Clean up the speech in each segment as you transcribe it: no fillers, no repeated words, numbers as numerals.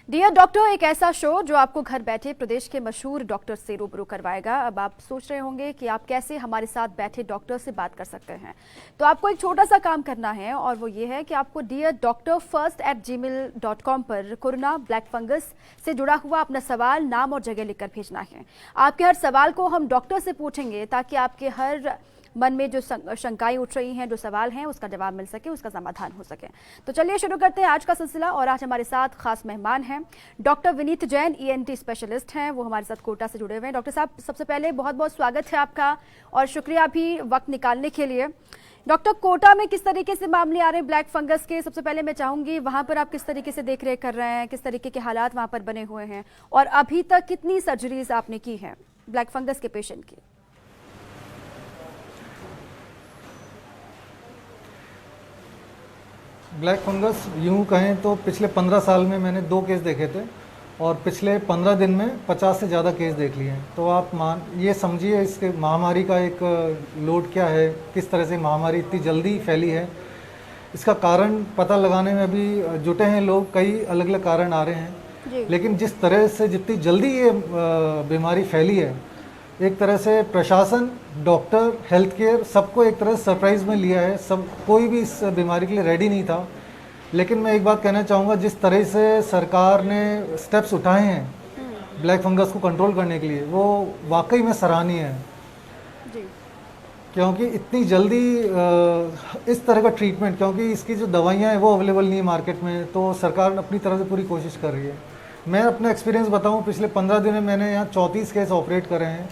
Dear doctor, एक ऐसा show जो आपको घर बैठे प्रदेश के मशहूर डॉक्टर से रूबरू करवाएगा। अब आप सोच रहे होंगे कि आप कैसे हमारे साथ बैठे डॉक्टर से बात कर सकते हैं। तो आपको एक छोटा सा काम करना है और वो ये है कि आपको deardoctorfirst@gmail.com पर कोरोना ब्लैक फंगस से जुड़ा हुआ अपना सवाल, नाम और जगह लिखकर भेजना है। आपके हर सवाल को हम डॉक्टर से पूछेंगे ताकि आपके हर मन में जो शंकाएं उठ रही हैं, जो सवाल हैं, उसका जवाब मिल सके, उसका समाधान हो सके। तो चलिए शुरू करते हैं आज का सिलसिला। और आज हमारे साथ खास मेहमान हैं doctor Vineet Jain, ENT specialist हैं। वो हमारे साथ कोटा से जुड़े हुए हैं। डॉक्टर साहब, सबसे पहले बहुत बहुत स्वागत है आपका और शुक्रिया भी वक्त निकालने के लिए। डॉक्टर, कोटा में किस तरीके से मामले आ रहे हैं ब्लैक फंगस के? सबसे पहले मैं चाहूंगी वहां पर आप किस तरीके से देख रेख कर रहे हैं, किस तरीके के हालात वहां पर बने हुए हैं और अभी तक कितनी सर्जरीज आपने की हैं ब्लैक फंगस के पेशेंट की? ब्लैक फंगस यूँ कहें तो पिछले 15 साल में मैंने 2 केस देखे थे और पिछले 15 दिन में 50 से ज़्यादा केस देख लिए हैं। तो आप ये समझिए इसके महामारी का एक लोड क्या है, किस तरह से महामारी इतनी जल्दी फैली है। इसका कारण पता लगाने में अभी जुटे हैं लोग, कई अलग अलग कारण आ रहे हैं। लेकिन जिस तरह से जितनी जल्दी ये बीमारी फैली है, एक तरह से प्रशासन, डॉक्टर, हेल्थ केयर सबको एक तरह से सरप्राइज़ में लिया है। सब कोई भी इस बीमारी के लिए रेडी नहीं था। लेकिन मैं एक बात कहना चाहूँगा, जिस तरह से सरकार ने स्टेप्स उठाए हैं ब्लैक फंगस को कंट्रोल करने के लिए, वो वाकई में सराहनीय है। क्योंकि इतनी जल्दी इस तरह का ट्रीटमेंट, क्योंकि इसकी जो दवाइयाँ हैं वो अवेलेबल नहीं है मार्केट में, तो सरकार अपनी तरफ से पूरी कोशिश कर रही है। मैं अपना एक्सपीरियंस बताऊँ, पिछले 15 दिन में मैंने यहाँ 34 केस ऑपरेट करे हैं।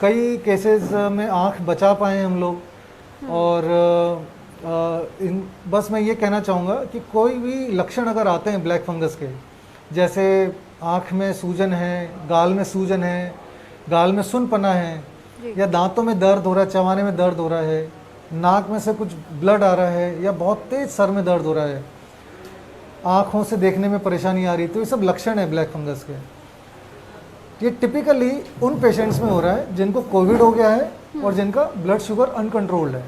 कई केसेस में आंख बचा पाए हैं हम लोग। और बस मैं ये कहना चाहूँगा कि कोई भी लक्षण अगर आते हैं ब्लैक फंगस के, जैसे आंख में सूजन है, गाल में सूजन है, गाल में सुनपना है, या दांतों में दर्द हो रहा है, चबाने में दर्द हो रहा है, नाक में से कुछ ब्लड आ रहा है, या बहुत तेज सर में दर्द हो रहा है, आँखों से देखने में परेशानी आ रही है, तो ये सब लक्षण है ब्लैक फंगस के। ये टिपिकली उन पेशेंट्स में हो रहा है जिनको कोविड हो गया है और जिनका ब्लड शुगर अनकंट्रोल्ड है।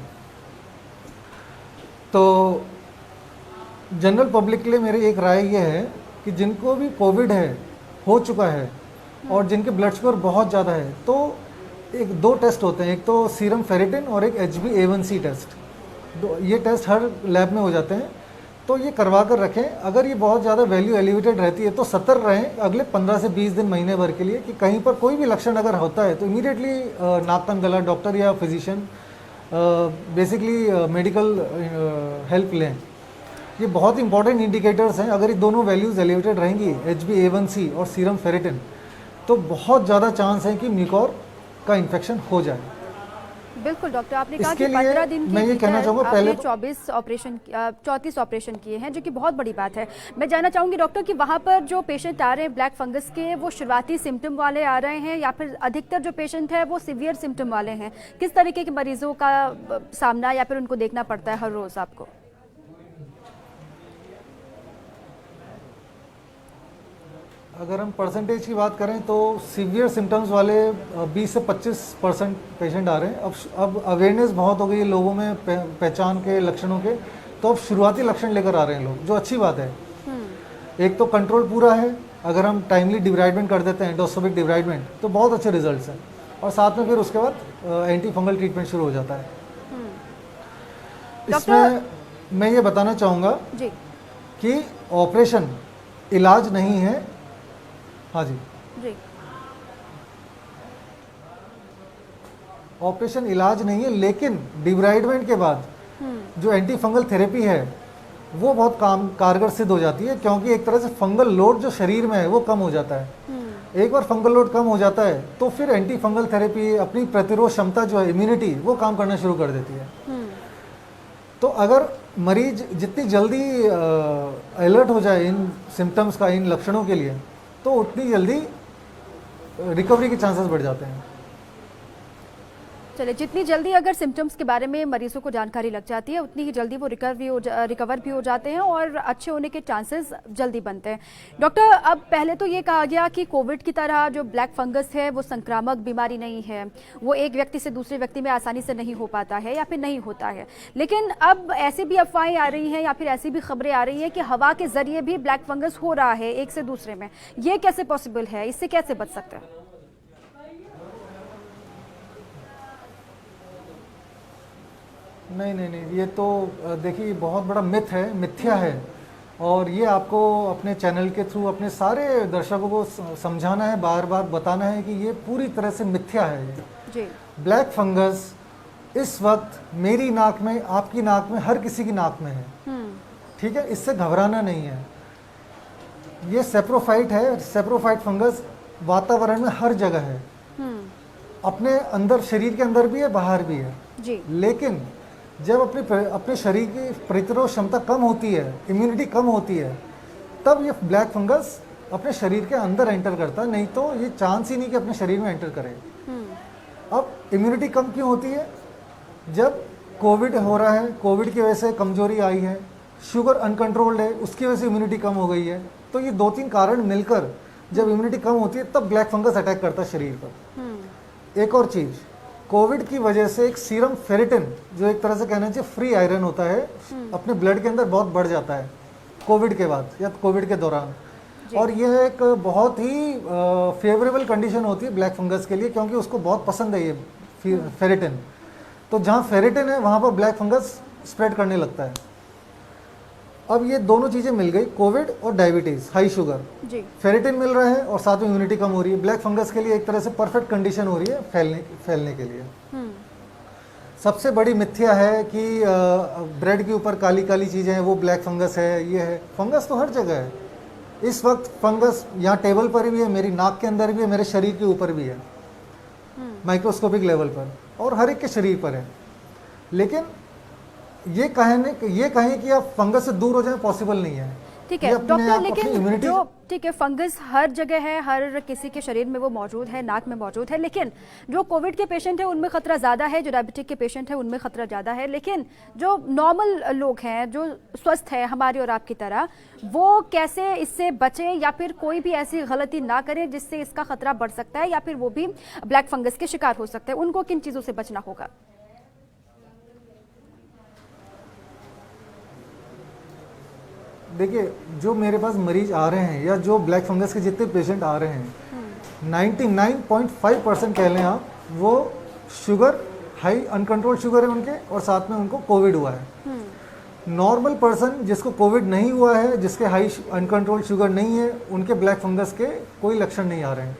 तो जनरल पब्लिक के लिए मेरी एक राय ये है कि जिनको भी कोविड हो चुका है और जिनके ब्लड शुगर बहुत ज़्यादा है, तो एक 2 टेस्ट होते हैं, एक तो सीरम फेरिटिन और एक HbA1c टेस्ट। ये टेस्ट हर लैब में हो जाते हैं, तो ये करवा कर रखें। अगर ये बहुत ज़्यादा वैल्यू एलिवेटेड रहती है तो सतर्क रहें अगले 15 से 20 दिन, महीने भर के लिए, कि कहीं पर कोई भी लक्षण अगर होता है तो इमीडिएटली नाक कान गला डॉक्टर या फिजिशियन, बेसिकली मेडिकल हेल्प लें। ये बहुत इंपॉर्टेंट इंडिकेटर्स हैं। अगर ये दोनों वैल्यूज़ एलिवेटेड रहेंगी, HbA1c और सीरम फेरिटिन, तो बहुत ज़्यादा चांस है कि म्यूकोर का इन्फेक्शन हो जाए। बिल्कुल डॉक्टर, आपने कहा कि 15 दिन की मैं ये कहना चाहूँगा, पहले 34 ऑपरेशन किए हैं, जो कि बहुत बड़ी बात है। मैं जानना चाहूँगी डॉक्टर कि वहाँ पर जो पेशेंट आ रहे हैं ब्लैक फंगस के, वो शुरुआती सिम्टम वाले आ रहे हैं या फिर अधिकतर जो पेशेंट है वो सीवियर सिम्टम वाले हैं? किस तरीके के मरीजों का सामना या फिर उनको देखना पड़ता है हर रोज़ आपको? अगर हम परसेंटेज की बात करें तो सीवियर सिम्टम्स वाले 20 से 25% पेशेंट आ रहे हैं। अब अवेयरनेस बहुत हो गई है लोगों में पहचान के लक्षणों के, तो अब शुरुआती लक्षण लेकर आ रहे हैं लोग, जो अच्छी बात है। एक तो कंट्रोल पूरा है, अगर हम टाइमली डिब्राइडमेंट कर देते हैं, एंडोस्कोपिक डिब्राइडमेंट, तो बहुत अच्छे रिजल्ट्स हैं। और साथ में फिर उसके बाद एंटी फंगल ट्रीटमेंट शुरू हो जाता है। इसमें मैं ये बताना चाहूँगा कि ऑपरेशन इलाज नहीं है। हाँ जी, ऑपरेशन इलाज नहीं है, लेकिन डिब्राइडमेंट के बाद जो एंटी फंगल थेरेपी है वो बहुत कारगर सिद्ध हो जाती है, क्योंकि एक तरह से फंगल लोड जो शरीर में है वो कम हो जाता है। एक बार फंगल लोड कम हो जाता है तो फिर एंटी फंगल थेरेपी, अपनी प्रतिरोध क्षमता जो है, इम्यूनिटी, वो काम करना शुरू कर देती है। तो अगर मरीज जितनी जल्दी अलर्ट हो जाए इन सिम्टम्स का, इन लक्षणों के लिए, तो उतनी जल्दी रिकवरी के चांसेस बढ़ जाते हैं। चलिए, जितनी जल्दी अगर सिम्टम्स के बारे में मरीजों को जानकारी लग जाती है उतनी ही जल्दी वो रिकवर भी हो जाते हैं और अच्छे होने के चांसेस जल्दी बनते हैं। डॉक्टर, अब पहले तो ये कहा गया कि कोविड की तरह जो ब्लैक फंगस है वो संक्रामक बीमारी नहीं है, वो एक व्यक्ति से दूसरे व्यक्ति में आसानी से नहीं हो पाता है या फिर नहीं होता है, लेकिन अब ऐसे भी अफवाहें आ रही हैं या फिर ऐसी भी खबरें आ रही हैं कि हवा के जरिए भी ब्लैक फंगस हो रहा है एक से दूसरे में। ये कैसे पॉसिबल है, इससे कैसे बच सकते हैं? नहीं, ये तो देखिए बहुत बड़ा मिथ है, मिथ्या है, और ये आपको अपने चैनल के थ्रू अपने सारे दर्शकों को समझाना है, बार बार बताना है कि ये पूरी तरह से मिथ्या है। जी। ब्लैक फंगस इस वक्त मेरी नाक में, आपकी नाक में, हर किसी की नाक में है, ठीक है, इससे घबराना नहीं है। ये सेप्रोफाइट है, सेप्रोफाइट फंगस वातावरण में हर जगह है, अपने अंदर, शरीर के अंदर भी है, बाहर भी है जी। लेकिन जब अपने शरीर की प्रतिरोध क्षमता कम होती है, इम्यूनिटी कम होती है, तब ये ब्लैक फंगस अपने शरीर के अंदर एंटर करता है, नहीं तो ये चांस ही नहीं कि अपने शरीर में एंटर करे। अब इम्यूनिटी कम क्यों होती है? जब कोविड हो रहा है, कोविड की वजह से कमजोरी आई है, शुगर अनकंट्रोल्ड है, उसकी वजह से इम्यूनिटी कम हो गई है, तो ये 2-3 कारण मिलकर जब इम्यूनिटी कम होती है तब ब्लैक फंगस अटैक करता है शरीर पर। एक और चीज़, कोविड की वजह से एक सीरम फेरिटिन, जो एक तरह से कहना चाहिए फ्री आयरन होता है, अपने ब्लड के अंदर बहुत बढ़ जाता है कोविड के बाद या कोविड के दौरान, और यह एक बहुत ही फेवरेबल कंडीशन होती है ब्लैक फंगस के लिए, क्योंकि उसको बहुत पसंद है ये फेरिटिन। तो जहाँ फेरिटिन है वहाँ पर ब्लैक फंगस स्प्रेड करने लगता है। अब ये दोनों चीज़ें मिल गई, कोविड और डायबिटीज़, हाई शुगर, फेरिटिन मिल रहा है और साथ में इम्यूनिटी कम हो रही है, ब्लैक फंगस के लिए एक तरह से परफेक्ट कंडीशन हो रही है फैलने के लिए। सबसे बड़ी मिथ्या है कि ब्रेड के ऊपर काली काली चीज़ें हैं वो ब्लैक फंगस है, ये है। फंगस तो हर जगह है इस वक्त, फंगस यहाँ टेबल पर भी है, मेरी नाक के अंदर भी है, मेरे शरीर के ऊपर भी है, माइक्रोस्कोपिक लेवल पर, और हर एक के शरीर पर है। लेकिन ये कहें कि आप फंगस से दूर हो जाएं, पॉसिबल नहीं है। ठीक है डॉक्टर, लेकिन जो ठीक है फंगस हर जगह है, हर किसी के शरीर में वो मौजूद है, नाक में मौजूद है, लेकिन जो कोविड के पेशेंट है उनमें खतरा ज़्यादा है, जो डायबिटिक के पेशेंट है उनमें खतरा ज़्यादा है, लेकिन जो नॉर्मल लोग हैं, जो स्वस्थ है हमारी और आपकी तरह, वो कैसे इससे बचें या फिर कोई भी ऐसी गलती ना करें जिससे इसका खतरा बढ़ सकता है या फिर वो भी ब्लैक फंगस के शिकार हो सकते हैं? उनको किन चीज़ों से बचना होगा? देखिए, जो मेरे पास मरीज आ रहे हैं या जो ब्लैक फंगस के जितने पेशेंट आ रहे हैं, 99.5% कह लें आप, वो शुगर, हाई अनकंट्रोल शुगर है उनके, और साथ में उनको कोविड हुआ है। नॉर्मल पर्सन जिसको कोविड नहीं हुआ है, जिसके हाई अनकंट्रोल शुगर नहीं है, उनके ब्लैक फंगस के कोई लक्षण नहीं आ रहे हैं।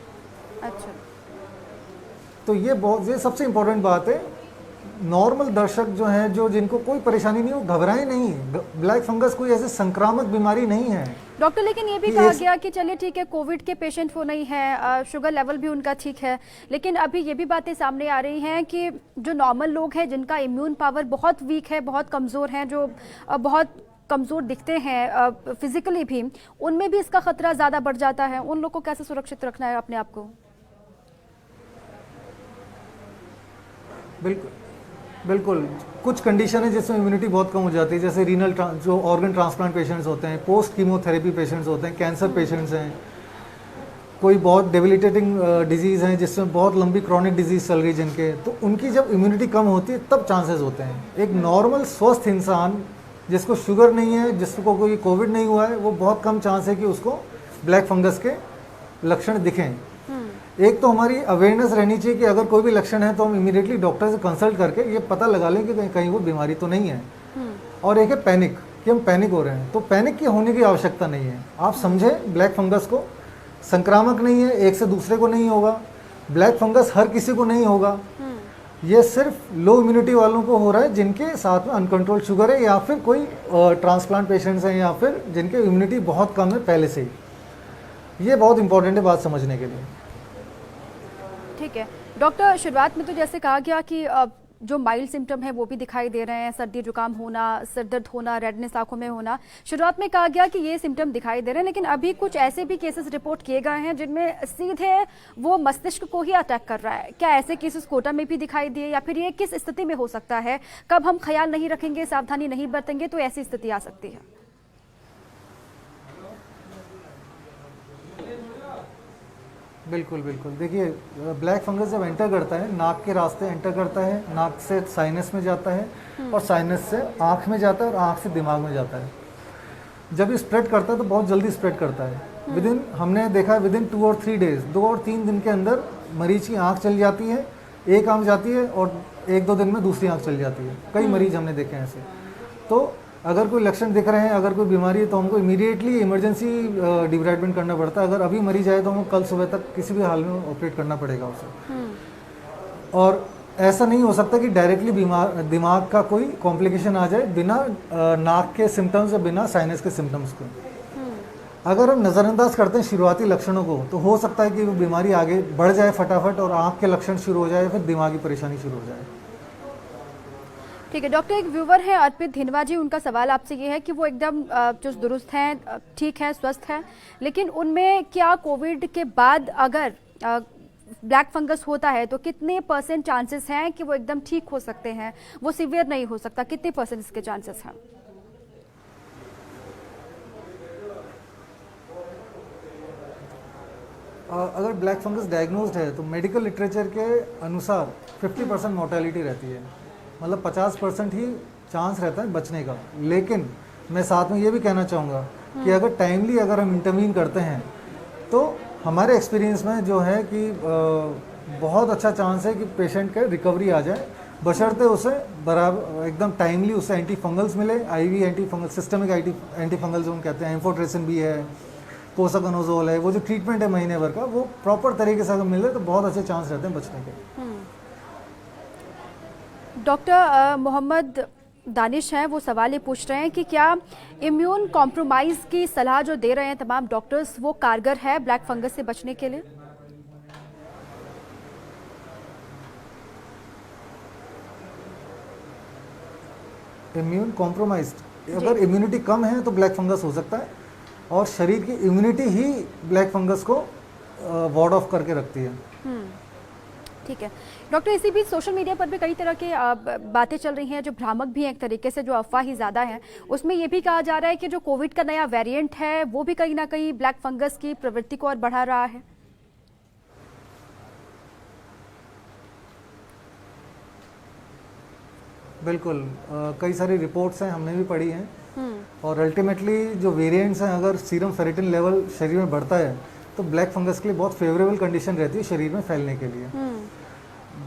अच्छा, तो ये सबसे इम्पोर्टेंट बात है। नॉर्मल दर्शक जो हैं, जो जिनको कोई परेशानी नहीं, वो घबराए नहीं। ब्लैक फंगस कोई ऐसे संक्रामक बीमारी नहीं है डॉक्टर। लेकिन ये भी कहा गया कि चलिए ठीक है, कोविड के पेशेंट वो नहीं है, शुगर लेवल भी उनका ठीक है, लेकिन अभी ये भी बातें सामने आ रही हैं कि जो नॉर्मल लोग हैं, जिनका इम्यून पावर बहुत वीक है, बहुत कमज़ोर हैं, जो बहुत कमज़ोर दिखते हैं फिजिकली भी, उनमें भी इसका खतरा ज़्यादा बढ़ जाता है। उन लोग को कैसे सुरक्षित रखना है अपने आप को? बिल्कुल कुछ कंडीशन है जिसमें इम्यूनिटी बहुत कम हो जाती है, जैसे रीनल जो ऑर्गन ट्रांसप्लांट पेशेंट्स होते हैं, पोस्ट कीमोथेरेपी पेशेंट्स होते हैं, कैंसर पेशेंट्स हैं, कोई बहुत डेबिलिटेटिंग डिजीज़ हैं जिसमें बहुत लंबी क्रॉनिक डिजीज़ चल रही है जिनके, तो उनकी जब इम्यूनिटी कम होती है तब चांसेस होते हैं। एक नॉर्मल स्वस्थ इंसान जिसको शुगर नहीं है, जिसको कोई कोविड नहीं हुआ है, वो बहुत कम चांस है कि उसको ब्लैक फंगस के लक्षण दिखें। एक तो हमारी अवेयरनेस रहनी चाहिए कि अगर कोई भी लक्षण है तो हम इमीडिएटली डॉक्टर से कंसल्ट करके ये पता लगा लें कि कहीं वो बीमारी तो नहीं है। और एक है पैनिक, कि हम पैनिक हो रहे हैं, तो पैनिक की होने की आवश्यकता नहीं है। आप समझें ब्लैक फंगस को संक्रामक नहीं है, एक से दूसरे को नहीं होगा, ब्लैक फंगस हर किसी को नहीं होगा, ये सिर्फ लो इम्यूनिटी वालों को हो रहा है, जिनके साथ में अनकंट्रोल शुगर है या फिर कोई ट्रांसप्लांट पेशेंट्स हैं या फिर जिनके इम्यूनिटी बहुत कम है पहले से ही। ये बहुत इंपॉर्टेंट है बात समझने के लिए। ठीक है डॉक्टर, शुरुआत में तो जैसे कहा गया कि जो माइल्ड सिम्टम है वो भी दिखाई दे रहे हैं, सर्दी जुकाम होना, सिर दर्द होना, रेडनेस आंखों में होना। शुरुआत में कहा गया कि ये सिम्टम दिखाई दे रहे हैं, लेकिन अभी कुछ ऐसे भी केसेस रिपोर्ट किए गए हैं जिनमें सीधे वो मस्तिष्क को ही अटैक कर रहा है। क्या ऐसे केसेस कोटा में भी दिखाई दिए, या फिर ये किस स्थिति में हो सकता है? कब हम ख्याल नहीं रखेंगे, सावधानी नहीं बरतेंगे तो ऐसी स्थिति आ सकती है? बिल्कुल बिल्कुल। देखिए, ब्लैक फंगस जब एंटर करता है, नाक के रास्ते एंटर करता है, नाक से साइनस में जाता है और साइनस से आँख में जाता है और आँख से दिमाग में जाता है। जब ये स्प्रेड करता है तो बहुत जल्दी स्प्रेड करता है। विदिन, हमने देखा है विदिन 2 और 3 डेज, 2 और 3 दिन के अंदर मरीज की आँख चल जाती है, एक आँख जाती है और 1-2 दिन में दूसरी आँख चल जाती है। कई मरीज हमने देखे हैं ऐसे। तो अगर कोई लक्षण दिख रहे हैं, अगर कोई बीमारी है, तो हमको इमीडिएटली इमरजेंसी डिब्राइडमेंट करना पड़ता है। अगर अभी मरीज आए तो हमको कल सुबह तक किसी भी हाल में ऑपरेट करना पड़ेगा उसे। और ऐसा नहीं हो सकता कि डायरेक्टली दिमाग का कोई कॉम्प्लिकेशन आ जाए बिना नाक के सिम्टम्स या बिना साइनस के सिम्टम्स को। अगर हम नज़रअंदाज करते हैं शुरुआती लक्षणों को, तो हो सकता है कि वो बीमारी आगे बढ़ जाए फटाफट और आँख के लक्षण शुरू हो जाए, फिर दिमागी परेशानी शुरू हो जाए। ठीक है डॉक्टर, एक व्यूवर है अर्पित धिनवा जी, उनका सवाल आपसे ये है कि वो एकदम चुस्त दुरुस्त हैं, ठीक है, स्वस्थ है, लेकिन उनमें क्या कोविड के बाद अगर ब्लैक फंगस होता है तो कितने % चांसेस हैं कि वो एकदम ठीक हो सकते हैं, वो सीवियर नहीं हो सकता? कितने % इसके चांसेस हैं? अगर ब्लैक फंगस डायग्नोज्ड है तो मेडिकल लिटरेचर के अनुसार 50% मोर्टेलिटी रहती है, मतलब 50% ही चांस रहता है बचने का। लेकिन मैं साथ में ये भी कहना चाहूँगा कि अगर टाइमली अगर हम इंटरवीन करते हैं तो हमारे एक्सपीरियंस में जो है कि बहुत अच्छा चांस है कि पेशेंट के रिकवरी आ जाए, बशर्ते उसे बराबर एकदम टाइमली उसे एंटी फंगल्स मिले, IV anti fungal, systemic anti fungal जो हम कहते हैं, एम्फोट्रेसिन भी है, पोसाकनोजोल है, वो जो ट्रीटमेंट है महीने भर का, वो प्रॉपर तरीके से अगर मिले तो बहुत अच्छे चांस रहते हैं बचने के। डॉक्टर मोहम्मद दानिश हैं, वो सवाल ये पूछ रहे हैं कि क्या इम्यून कॉम्प्रोमाइज़ की सलाह जो दे रहे हैं तमाम डॉक्टर्स, वो कारगर है ब्लैक फंगस से बचने के लिए? इम्यून कॉम्प्रोमाइज्ड, अगर इम्यूनिटी कम है तो ब्लैक फंगस हो सकता है, और शरीर की इम्यूनिटी ही ब्लैक फंगस को वार्ड ऑफ करके रखती है। ठीक है डॉक्टर, इसी बीच सोशल मीडिया पर भी कई तरह की बातें चल रही हैं जो भ्रामक भी हैं एक तरीके से, जो अफवाह ही ज़्यादा हैं। उसमें ये भी कहा जा रहा है कि जो कोविड का नया वेरिएंट है वो भी कहीं ना कहीं ब्लैक फंगस की प्रवृत्ति को और बढ़ा रहा है। बिल्कुल, कई सारी रिपोर्ट्स हैं, हमने भी पढ़ी हैं, और अल्टीमेटली जो वेरिएंट्स हैं, अगर सीरम फेरेटिन लेवल शरीर में बढ़ता है तो ब्लैक फंगस के लिए बहुत फेवरेबल कंडीशन रहती है शरीर में फैलने के लिए।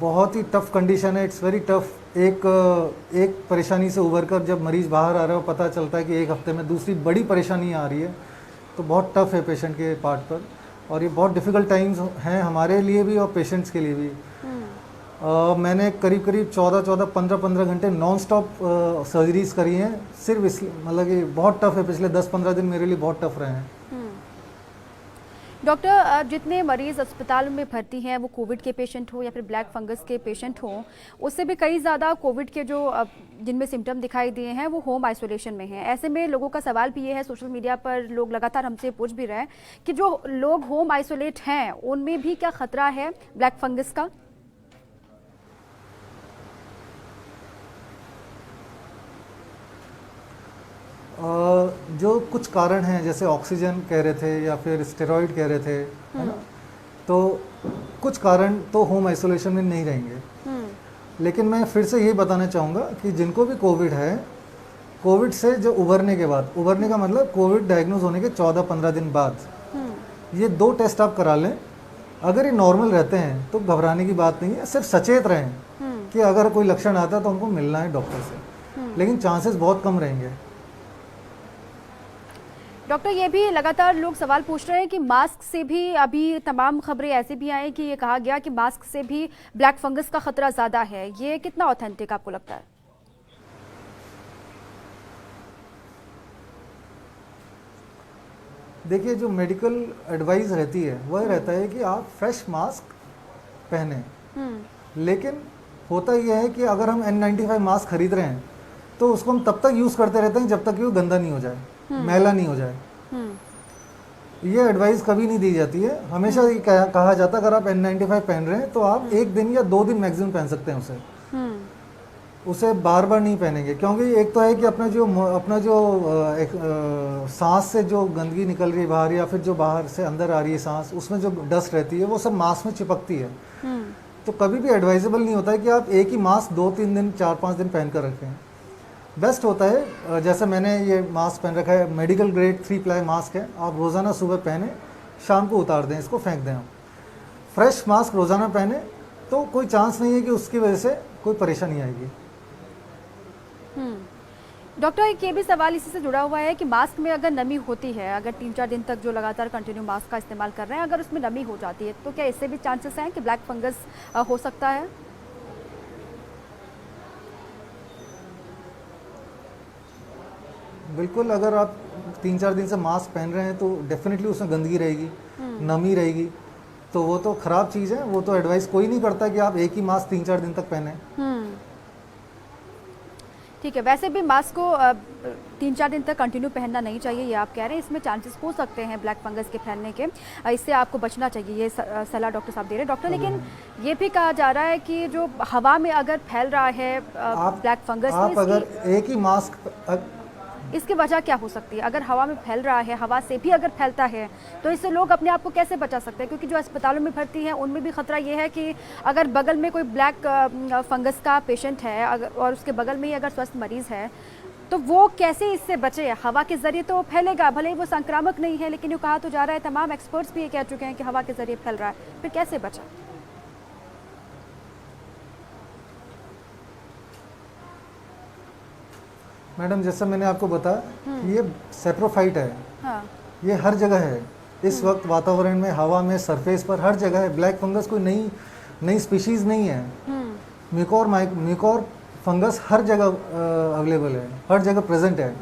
बहुत ही टफ कंडीशन है, इट्स वेरी टफ। एक परेशानी से उभर कर जब मरीज बाहर आ रहा है, पता चलता है कि एक हफ्ते में दूसरी बड़ी परेशानी आ रही है, तो बहुत टफ है पेशेंट के पार्ट पर, और ये बहुत डिफ़िकल्ट टाइम्स हैं हमारे लिए भी और पेशेंट्स के लिए भी। मैंने करीब 14 15 घंटे नॉन स्टॉप सर्जरीज करी हैं सिर्फ इसलिए, मतलब कि बहुत टफ है, पिछले 10-15 दिन मेरे लिए बहुत टफ रहे हैं। डॉक्टर, जितने मरीज अस्पताल में भर्ती हैं वो कोविड के पेशेंट हो या फिर ब्लैक फंगस के पेशेंट हो, उससे भी कई ज़्यादा कोविड के जो जिनमें सिम्टम दिखाई दिए हैं वो होम आइसोलेशन में हैं। ऐसे में लोगों का सवाल भी ये है, सोशल मीडिया पर लोग लगातार हमसे पूछ भी रहे हैं कि जो लोग होम आइसोलेट हैं उनमें भी क्या खतरा है ब्लैक फंगस का? जो कुछ कारण हैं, जैसे ऑक्सीजन कह रहे थे या फिर स्टेरॉइड कह रहे थे, है ना, तो कुछ कारण तो होम आइसोलेशन में नहीं रहेंगे। लेकिन मैं फिर से यही बताना चाहूँगा कि जिनको भी कोविड है, कोविड से जो उभरने के बाद, उभरने का मतलब कोविड डायग्नोज होने के 14-15 दिन बाद, ये 2 टेस्ट आप करा लें। अगर ये नॉर्मल रहते हैं तो घबराने की बात नहीं है, सिर्फ सचेत रहें कि अगर कोई लक्षण आता है तो हमको मिलना है डॉक्टर से, लेकिन चांसेस बहुत कम रहेंगे। डॉक्टर, ये भी लगातार लोग सवाल पूछ रहे हैं कि मास्क से भी, अभी तमाम खबरें ऐसी भी आई कि ये कहा गया कि मास्क से भी ब्लैक फंगस का खतरा ज़्यादा है, ये कितना ऑथेंटिक आपको लगता है? देखिए, जो मेडिकल एडवाइस रहती है वह रहता है कि आप फ्रेश मास्क पहने, लेकिन होता यह है कि अगर हम N95 मास्क खरीद रहे हैं तो उसको हम तब तक यूज़ करते रहते हैं जब तक कि वो गंदा नहीं हो जाए, मैला नहीं हो जाए। ये एडवाइस कभी नहीं दी जाती है। हमेशा ये कहा जाता है अगर आप N95 पहन रहे हैं तो आप 1 दिन या 2 दिन मैक्सिमम पहन सकते हैं उसे बार बार नहीं पहनेंगे, क्योंकि एक तो है कि अपना जो सांस से जो गंदगी निकल रही है बाहर, या फिर जो बाहर से अंदर आ रही है सांस, उसमें जो डस्ट रहती है वो सब मास्क में चिपकती है। तो कभी भी एडवाइजेबल नहीं होता है कि आप एक ही मास्क 2-3 दिन 4-5 दिन पहन कर रखें। बेस्ट होता है जैसे मैंने ये मास्क पहन रखा है, मेडिकल ग्रेड 3 प्लाई मास्क है, आप रोज़ाना सुबह पहने, शाम को उतार दें, इसको फेंक दें। आप फ्रेश मास्क रोज़ाना पहने तो कोई चांस नहीं है कि उसकी वजह से कोई परेशानी आएगी। डॉक्टर, एक ये भी सवाल इसी से जुड़ा हुआ है कि मास्क में अगर नमी होती है, अगर 3-4 दिन तक जो लगातार कंटिन्यू मास्क का इस्तेमाल कर रहे हैं, अगर उसमें नमी हो जाती है तो क्या इससे भी चांसेस हैं कि ब्लैक फंगस हो सकता है? बिल्कुल, अगर आप 3-4 दिन से मास्क पहन रहे हैं तो डेफिनेटली उसमें गंदगी रहेगी, नमी रहेगी, तो वो तो ख़राब चीज़ है। वो तो एडवाइस कोई नहीं करता कि आप एक ही मास्क 3-4 दिन तक पहने। ठीक है, वैसे भी मास्क को 3-4 दिन तक कंटिन्यू पहनना नहीं चाहिए, ये आप कह रहे हैं। इसमें चांसेस हो सकते हैं ब्लैक फंगस के फैलने के, इससे आपको बचना चाहिए, ये सलाह डॉक्टर साहब दे रहे हैं। डॉक्टर, लेकिन ये भी कहा जा रहा है कि जो हवा में अगर फैल रहा है ब्लैक फंगस, आप अगर एक ही मास्क, इसकी वजह क्या हो सकती है? अगर हवा में फैल रहा है, हवा से भी अगर फैलता है, तो इससे लोग अपने आप को कैसे बचा सकते हैं? क्योंकि जो अस्पतालों में भर्ती हैं उनमें भी खतरा ये है कि अगर बगल में कोई ब्लैक फंगस का पेशेंट है और उसके बगल में ही अगर स्वस्थ मरीज है, तो वो कैसे इससे बचे? हवा के जरिए तो फैलेगा, भले ही वो संक्रामक नहीं है, लेकिन ये कहा तो जा रहा है, तमाम एक्सपर्ट्स भी ये कह चुके हैं कि हवा के जरिए फैल रहा है, फिर कैसे बचा? मैडम जैसा मैंने आपको बताया, ये सेप्रोफाइट है। हाँ। ये हर जगह है इस वक्त, वातावरण में, हवा में, सरफेस पर, हर जगह है। ब्लैक फंगस कोई नई स्पीशीज नहीं है। म्यूकोर फंगस हर जगह अवेलेबल है, हर जगह प्रेजेंट है।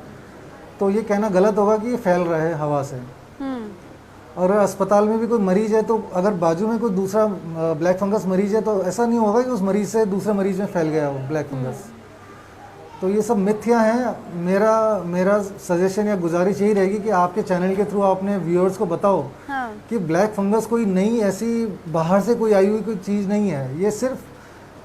तो ये कहना गलत होगा कि ये फैल रहा है हवा से। और अस्पताल में भी कोई मरीज है तो अगर बाजू में कोई दूसरा ब्लैक फंगस मरीज है तो ऐसा नहीं होगा कि उस मरीज से दूसरे मरीज में फैल गया हो ब्लैक फंगस। तो ये सब मिथ्या हैं। मेरा सजेशन या गुजारिश यही रहेगी कि आपके चैनल के थ्रू आपने व्यूअर्स को बताओ कि ब्लैक फंगस कोई नई ऐसी बाहर से कोई आई हुई कोई चीज़ नहीं है, ये सिर्फ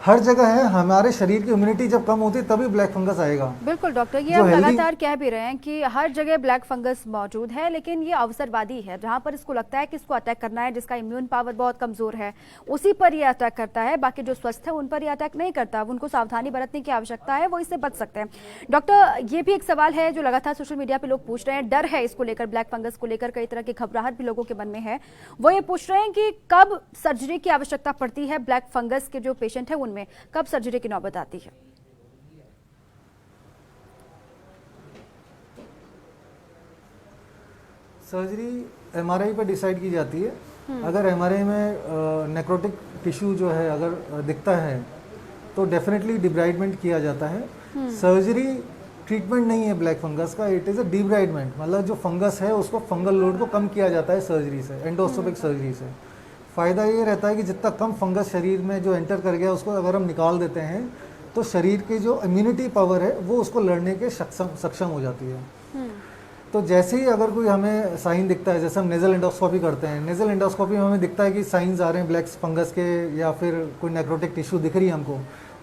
हर जगह है। हमारे शरीर की इम्यूनिटी जब कम होती है तभी ब्लैक फंगस आएगा। बिल्कुल डॉक्टर, ये हम लगातार कह भी रहे हैं कि हर जगह ब्लैक फंगस मौजूद है, लेकिन ये अवसरवादी है। जहां पर इसको लगता है कि इसको अटैक करना है, जिसका इम्यून पावर बहुत कमजोर है, उसी पर ये अटैक करता है। बाकी जो स्वस्थ है उन पर ये अटैक नहीं करता। उनको सावधानी बरतने की आवश्यकता है, वो इससे बच सकते हैं। डॉक्टर, ये भी एक सवाल है जो लगातार सोशल मीडिया पे लोग पूछ रहे हैं, डर है इसको लेकर, ब्लैक फंगस को लेकर कई तरह की घबराहट भी लोगों के मन में है। वो ये पूछ रहे हैं कि कब सर्जरी की आवश्यकता पड़ती है ब्लैक फंगस के जो पेशेंट है उनमें, कब सर्जरी की नौबत आती है? सर्जरी एमआरआई पर डिसाइड की जाती है। अगर एमआरआई में नेक्रोटिक टिश्यू जो है अगर दिखता है तो डेफिनेटली डिब्राइडमेंट किया जाता है। सर्जरी ट्रीटमेंट नहीं है ब्लैक फंगस का, इट इज़ अ डिब्राइडमेंट। मतलब जो फंगस है उसको, फंगल लोड को कम किया जाता है सर्जरी से, एंडोस्कोपिक सर्जरी से। फ़ायदा ये रहता है कि जितना कम फंगस शरीर में जो एंटर कर गया उसको अगर हम निकाल देते हैं तो शरीर की जो इम्यूनिटी पावर है वो उसको लड़ने के सक्षम हो जाती है। तो जैसे ही अगर कोई हमें साइन दिखता है, जैसे हम नेज़ल एंडोस्कोपी करते हैं, नेज़ल एंडोस्कोपी में हमें दिखता है कि साइंस आ रहे हैं ब्लैक फंगस के या फिर कोई नेक्रोटिक टिश्यू दिख रही है हमको,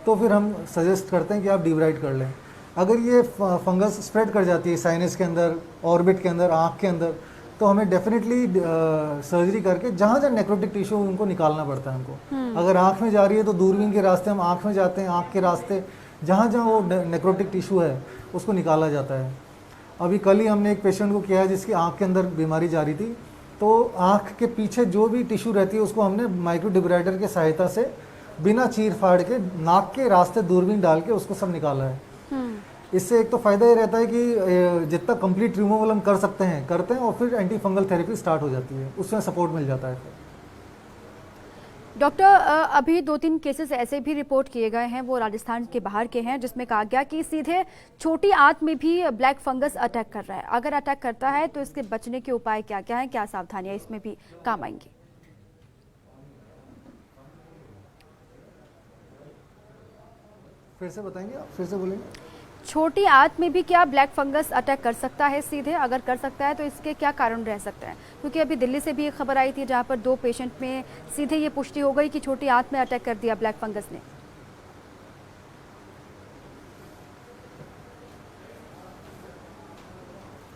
तो फिर हम सजेस्ट करते हैं कि आप डिब्राइड कर लें। अगर ये फंगस स्प्रेड कर जाती है साइनस के अंदर, ऑर्बिट के अंदर, आँख के अंदर, तो हमें डेफिनेटली सर्जरी करके जहाँ जहाँ नेक्रोटिक टिश्यू उनको निकालना पड़ता है हमको। अगर आँख में जा रही है तो दूरबीन के रास्ते हम आँख में जाते हैं, आँख के रास्ते जहाँ जहाँ वो नेक्रोटिक टिश्यू है उसको निकाला जाता है। अभी कल ही हमने एक पेशेंट को किया है जिसकी आँख के अंदर बीमारी जा रही थी, तो आँख के पीछे जो भी टिश्यू रहती है उसको हमने माइक्रो डिब्राइडर की सहायता से बिना चीर फाड़ के नाक के रास्ते दूरबीन डाल के उसको सब निकाला है। इससे एक तो फ़ायदा ये रहता है कि जितना कंप्लीट रिमूवल हम कर सकते हैं करते हैं, और फिर एंटी फंगल थेरेपी स्टार्ट हो जाती है, उसमें सपोर्ट मिल जाता है। डॉक्टर, अभी 2-3 केसेस ऐसे भी रिपोर्ट किए गए हैं, वो राजस्थान के बाहर के हैं, जिसमें कहा गया कि सीधे छोटी आंत में भी ब्लैक फंगस अटैक कर रहा है। अगर अटैक करता है तो इसके बचने के उपाय क्या क्या हैं, क्या सावधानियां इसमें भी काम आएंगी? फिर से बताएंगे आप, फिर से बोलेंगे। छोटी आंत में भी क्या ब्लैक फंगस अटैक कर सकता है सीधे? अगर कर सकता है तो इसके क्या कारण रह सकते हैं? क्योंकि अभी दिल्ली से भी एक खबर आई थी जहां पर 2 पेशेंट में सीधे ये पुष्टि हो गई कि छोटी आंत में अटैक कर दिया ब्लैक फंगस ने।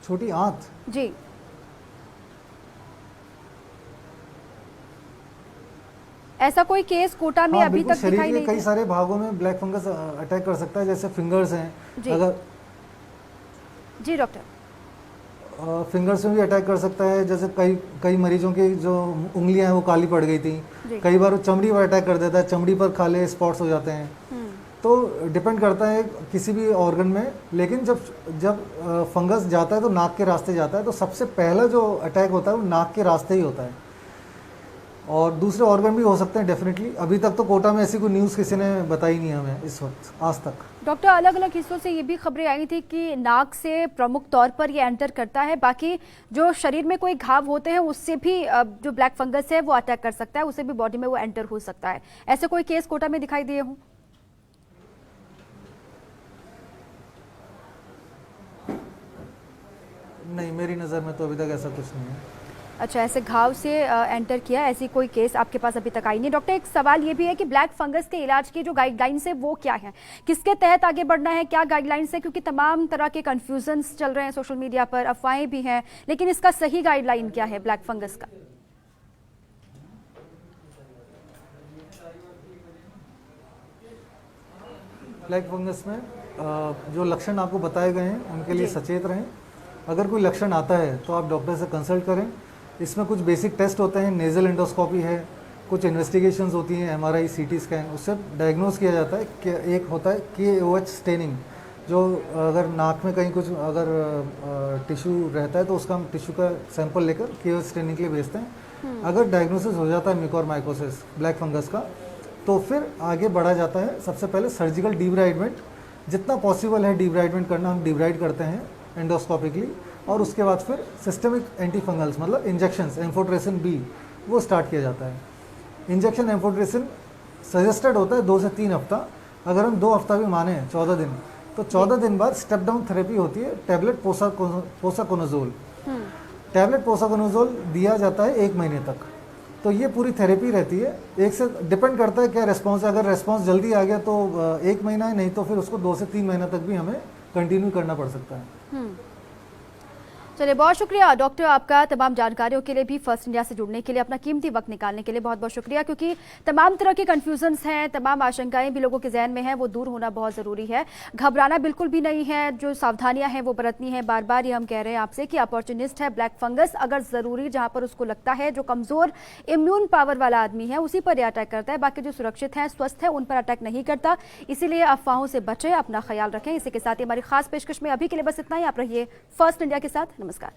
छोटी आंत? जी, ऐसा कोई केस कोटा में हाँ अभी बिल्कुल, तक शरीर दिखाई के नहीं कई दिया? सारे भागों में ब्लैक फंगस अटैक कर सकता है, जैसे फिंगर्स हैं। जी। अगर जी डॉक्टर। फिंगर्स में भी अटैक कर सकता है, जैसे कई कई मरीजों की जो उंगलियां हैं वो काली पड़ गई थी। जी। कई बार वो चमड़ी पर अटैक कर देता है, चमड़ी पर काले स्पॉट्स हो जाते हैं। तो डिपेंड करता है किसी भी ऑर्गन में। लेकिन जब जब फंगस जाता है तो नाक के रास्ते जाता है, तो सबसे पहला जो अटैक होता है वो नाक के रास्ते ही होता है। और दूसरे ऑर्गन भी हो सकते हैं डेफिनेटली। अभी तक तो कोटा में ऐसी कोई न्यूज़ किसी ने बताई नहीं हमें इस वक्त आज तक। डॉक्टर, अलग अलग हिस्सों से ये भी खबरें आई थी कि नाक से प्रमुख तौर पर ये एंटर करता है, बाकी जो शरीर में कोई घाव होते हैं उससे भी जो ब्लैक फंगस है वो अटैक कर सकता है, उससे भी बॉडी में वो एंटर हो सकता है। ऐसे कोई केस कोटा में दिखाई दिए हों? नहीं, मेरी नज़र में तो अभी तक ऐसा कुछ नहीं है। अच्छा, ऐसे घाव से एंटर किया, ऐसी कोई केस आपके पास अभी तक आई नहीं। डॉक्टर, एक सवाल ये भी है कि ब्लैक फंगस के इलाज की जो गाइडलाइंस है वो क्या है, किसके तहत आगे बढ़ना है, क्या गाइडलाइंस है? क्योंकि तमाम तरह के कंफ्यूजन्स चल रहे हैं सोशल मीडिया पर, अफवाहें भी हैं, लेकिन इसका सही गाइडलाइन क्या है ब्लैक फंगस का? ब्लैक फंगस में जो लक्षण आपको बताए गए हैं उनके लिए जी। सचेत रहें। अगर कोई लक्षण आता है तो आप डॉक्टर से कंसल्ट करें। इसमें कुछ बेसिक टेस्ट होते हैं, नेज़ल एंडोस्कोपी है, कुछ इन्वेस्टिगेशंस होती हैं, एमआरआई, सीटी स्कैन, उससे डायग्नोज किया जाता है कि एक होता है KOH स्टेनिंग, जो अगर नाक में कहीं कुछ अगर टिश्यू रहता है तो उसका हम टिश्यू का सैंपल लेकर KOH स्टेनिंग के लिए भेजते हैं। अगर डायग्नोसिस हो जाता है म्यूकोरमाइकोसिस ब्लैक फंगस का, तो फिर आगे बढ़ा जाता है। सबसे पहले सर्जिकल डिब्राइडमेंट, जितना पॉसिबल है डिब्राइडमेंट करना, हम डिब्राइड करते हैं एंडोस्कोपिकली। और उसके बाद फिर सिस्टमिक एंटीफंगल्स मतलब इंजेक्शंस, एम्फोट्रेसिन B, वो स्टार्ट किया जाता है। इंजेक्शन एम्फोट्रेसिन सजेस्टेड होता है 2 से 3 हफ्ता। अगर हम 2 हफ्ता भी माने 14 दिन, तो 14 दिन बाद स्टेप डाउन थेरेपी होती है, टैबलेट पोसाकोनोजोल। टैबलेट पोसाकोनोजोल दिया जाता है 1 महीने तक। तो ये पूरी थेरेपी रहती है। एक से डिपेंड करता है क्या रिस्पॉन्स है। अगर रिस्पॉन्स जल्दी आ गया तो 1 महीना है, नहीं तो फिर उसको 2 से 3 महीना तक भी हमें कंटिन्यू करना पड़ सकता है। चलिए, बहुत शुक्रिया डॉक्टर आपका तमाम जानकारियों के लिए भी, फर्स्ट इंडिया से जुड़ने के लिए, अपना कीमती वक्त निकालने के लिए बहुत बहुत शुक्रिया। क्योंकि तमाम तरह के कन्फ्यूजन्स हैं, तमाम आशंकाएं भी लोगों के जहन में हैं, वो दूर होना बहुत ज़रूरी है। घबराना बिल्कुल भी नहीं है, जो सावधानियां हैं वो बरतनी है। बार बार ये हम कह रहे हैं आपसे कि अपॉर्चुनिस्ट है ब्लैक फंगस। अगर ज़रूरी जहाँ पर उसको लगता है, जो कमज़ोर इम्यून पावर वाला आदमी है उसी पर यह अटैक करता है, बाकी जो सुरक्षित हैं, स्वस्थ है, उन पर अटैक नहीं करता। इसीलिए अफवाहों से बचें, अपना ख्याल रखें। इसी के साथ ही हमारी खास पेशकश में अभी के लिए बस इतना ही। आप रहिए फर्स्ट इंडिया के साथ। नमस्कार।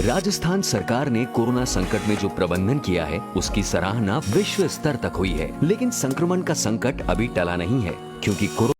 राजस्थान सरकार ने कोरोना संकट में जो प्रबंधन किया है उसकी सराहना विश्व स्तर तक हुई है, लेकिन संक्रमण का संकट अभी टला नहीं है, क्योंकि कोरोना